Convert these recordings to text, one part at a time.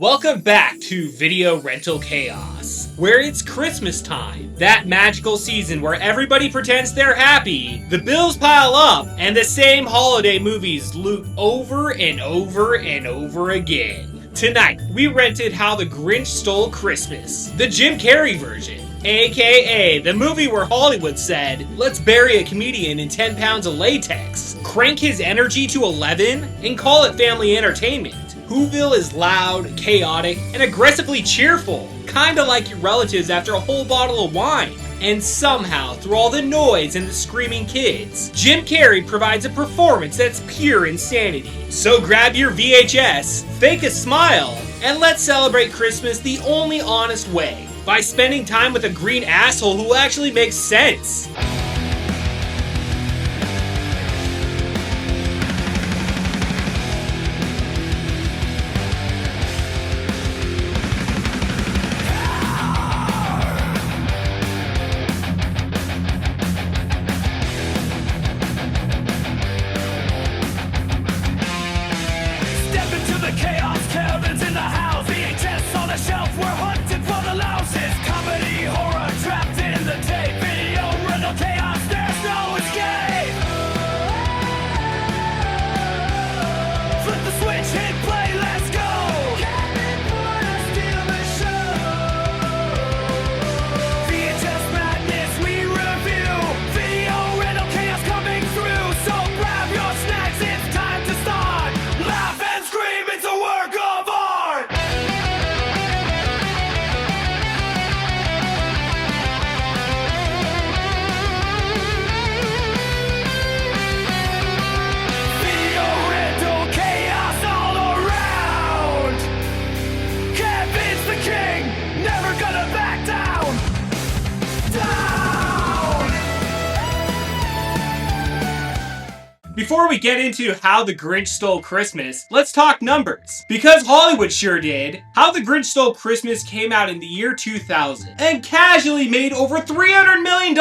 Welcome back to Video Rental Chaos, where it's Christmas time, that magical season where everybody pretends they're happy, the bills pile up, and the same holiday movies loop over and over and over again. Tonight, we rented How the Grinch Stole Christmas, the Jim Carrey version, aka the movie where Hollywood said, let's bury a comedian in 10 pounds of latex, crank his energy to 11, and call it family entertainment. Whoville is loud, chaotic, and aggressively cheerful, kinda like your relatives after a whole bottle of wine. And somehow, through all the noise and the screaming kids, Jim Carrey provides a performance that's pure insanity. So grab your VHS, fake a smile, and let's celebrate Christmas the only honest way, by spending time with a green asshole who actually makes sense. Before we get into How the Grinch Stole Christmas, let's talk numbers. Because Hollywood sure did, How the Grinch Stole Christmas came out in the year 2000 and casually made over $300 million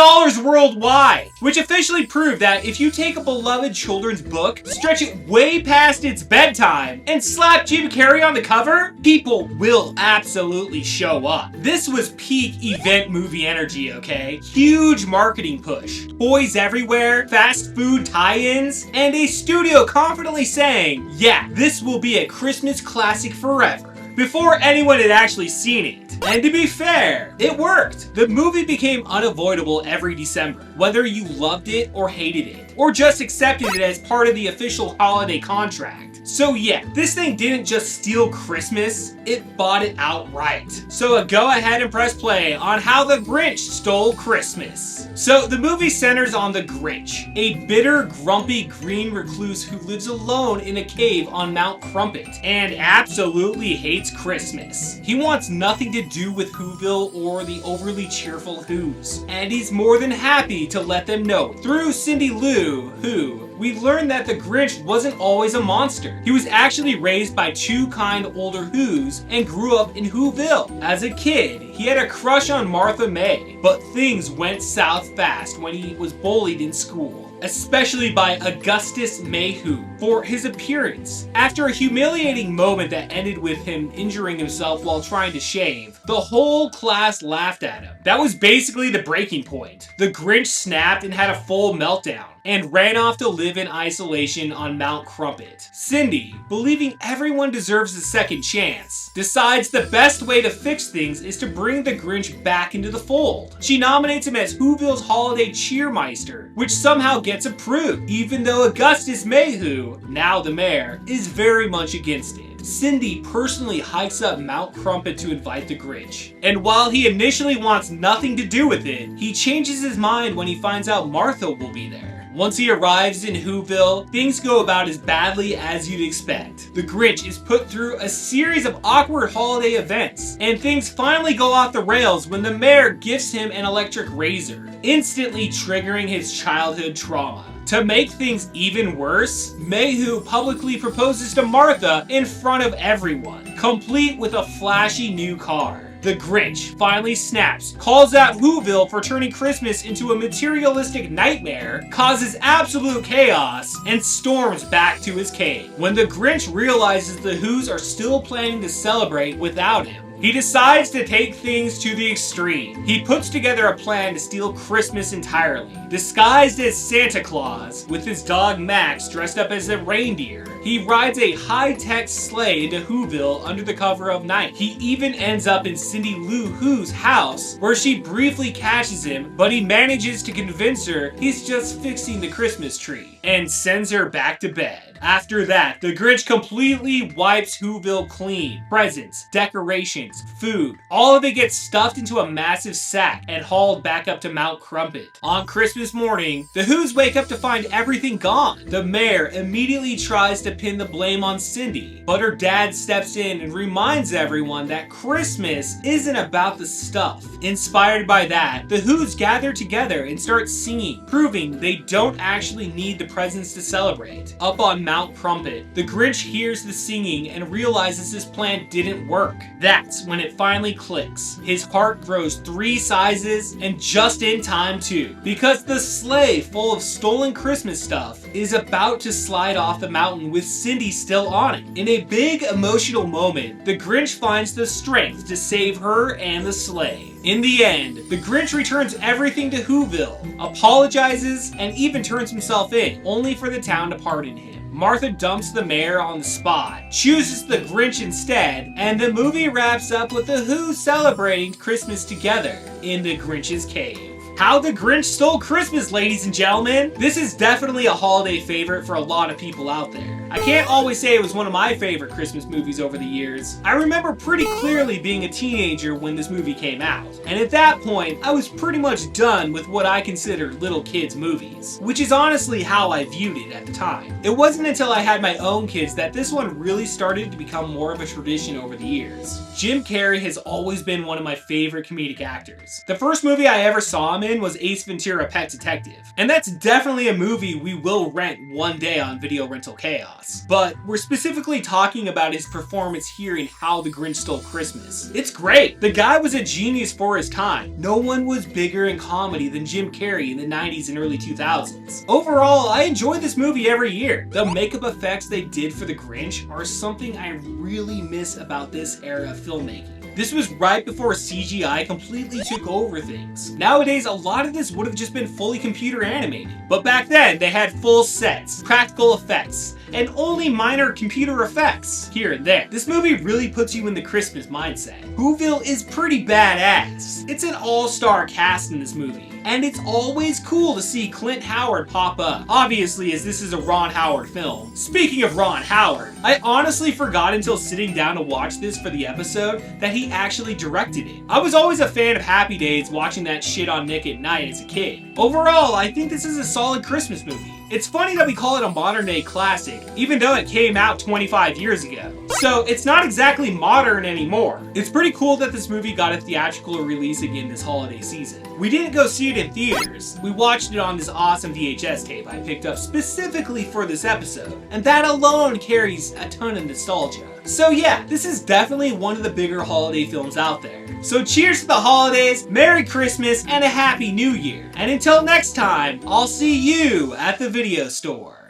worldwide, which officially proved that if you take a beloved children's book, stretch it way past its bedtime, and slap Jim Carrey on the cover, people will absolutely show up. This was peak event movie energy, okay? Huge marketing push, toys everywhere, fast food tie-ins, and a studio confidently saying, yeah, this will be a Christmas classic forever, before anyone had actually seen it. And to be fair, it worked. The movie became unavoidable every December, whether you loved it or hated it, or just accepted it as part of the official holiday contract. So yeah, this thing didn't just steal Christmas, it bought it outright. So go ahead and press play on How the Grinch Stole Christmas. So the movie centers on the Grinch, a bitter, grumpy green recluse who lives alone in a cave on Mount Crumpet and absolutely hates Christmas. He wants nothing to do with Whoville or the overly cheerful Whos, and he's more than happy to let them know through Cindy Lou Who. We learned that the Grinch wasn't always a monster. He was actually raised by two kind older Whos and grew up in Whoville. As a kid, he had a crush on Martha May, but things went south fast when he was bullied in school, especially by Augustus Mayhew for his appearance. After a humiliating moment that ended with him injuring himself while trying to shave, the whole class laughed at him. That was basically the breaking point. The Grinch snapped and had a full meltdown and ran off to live in isolation on Mount Crumpet. Cindy, believing everyone deserves a second chance, decides the best way to fix things is to bring the Grinch back into the fold. She nominates him as Whoville's holiday cheermeister, which somehow gets approved, even though Augustus Mayhew, now the mayor, is very much against it. Cindy personally hikes up Mount Crumpet to invite the Grinch. And while he initially wants nothing to do with it, he changes his mind when he finds out Martha will be there. Once he arrives in Whoville, things go about as badly as you'd expect. The Grinch is put through a series of awkward holiday events, and things finally go off the rails when the mayor gifts him an electric razor, instantly triggering his childhood trauma. To make things even worse, Mayhew publicly proposes to Martha in front of everyone, complete with a flashy new car. The Grinch finally snaps, calls out Whoville for turning Christmas into a materialistic nightmare, causes absolute chaos, and storms back to his cave. When the Grinch realizes the Whos are still planning to celebrate without him, he decides to take things to the extreme. He puts together a plan to steal Christmas entirely. Disguised as Santa Claus, with his dog Max dressed up as a reindeer, he rides a high-tech sleigh into Whoville under the cover of night. He even ends up in Cindy Lou Who's house, where she briefly catches him, but he manages to convince her he's just fixing the Christmas tree, and sends her back to bed. After that, the Grinch completely wipes Whoville clean. Presents, decorations, food, all of it gets stuffed into a massive sack and hauled back up to Mount Crumpet. On Christmas morning, the Whos wake up to find everything gone. The mayor immediately tries to pin the blame on Cindy, but her dad steps in and reminds everyone that Christmas isn't about the stuff. Inspired by that, the Whos gather together and start singing, proving they don't actually need the presents to celebrate. Up on Mount Crumpet, the Grinch hears the singing and realizes his plan didn't work. That's when it finally clicks. His heart grows 3 sizes, and just in time too, because the sleigh full of stolen Christmas stuff is about to slide off the mountain with Cindy still on it. In a big emotional moment, the Grinch finds the strength to save her and the sleigh. In the end, the Grinch returns everything to Whoville, apologizes, and even turns himself in, only for the town to pardon him. Martha dumps the mayor on the spot, chooses the Grinch instead, and the movie wraps up with the Who celebrating Christmas together in the Grinch's cave. How the Grinch Stole Christmas, ladies and gentlemen! This is definitely a holiday favorite for a lot of people out there. I can't always say it was one of my favorite Christmas movies over the years. I remember pretty clearly being a teenager when this movie came out, and at that point, I was pretty much done with what I considered little kids' movies, which is honestly how I viewed it at the time. It wasn't until I had my own kids that this one really started to become more of a tradition over the years. Jim Carrey has always been one of my favorite comedic actors. The first movie I ever saw him in was Ace Ventura: Pet Detective, and that's definitely a movie we will rent one day on Video Rental Chaos. But we're specifically talking about his performance here in How the Grinch Stole Christmas. It's great. The guy was a genius for his time. No one was bigger in comedy than Jim Carrey in the 90s and early 2000s. Overall, I enjoy this movie every year. The makeup effects they did for the Grinch are something I really miss about this era of filmmaking. This was right before CGI completely took over things. Nowadays, a lot of this would have just been fully computer animated. But back then, they had full sets, practical effects, and only minor computer effects here and there. This movie really puts you in the Christmas mindset. Whoville is pretty badass. It's an all-star cast in this movie, and it's always cool to see Clint Howard pop up, obviously, as this is a Ron Howard film. Speaking of Ron Howard, I honestly forgot until sitting down to watch this for the episode that he actually directed it. I was always a fan of Happy Days, watching that shit on Nick at Night as a kid. Overall, I think this is a solid Christmas movie. It's funny that we call it a modern day classic, even though it came out 25 years ago. So it's not exactly modern anymore. It's pretty cool that this movie got a theatrical release again this holiday season. We didn't go see it in theaters. We watched it on this awesome VHS tape I picked up specifically for this episode, and that alone carries a ton of nostalgia. So yeah, this is definitely one of the bigger holiday films out there. So cheers to the holidays, Merry Christmas, and a Happy New Year. And until next time, I'll see you at the video store.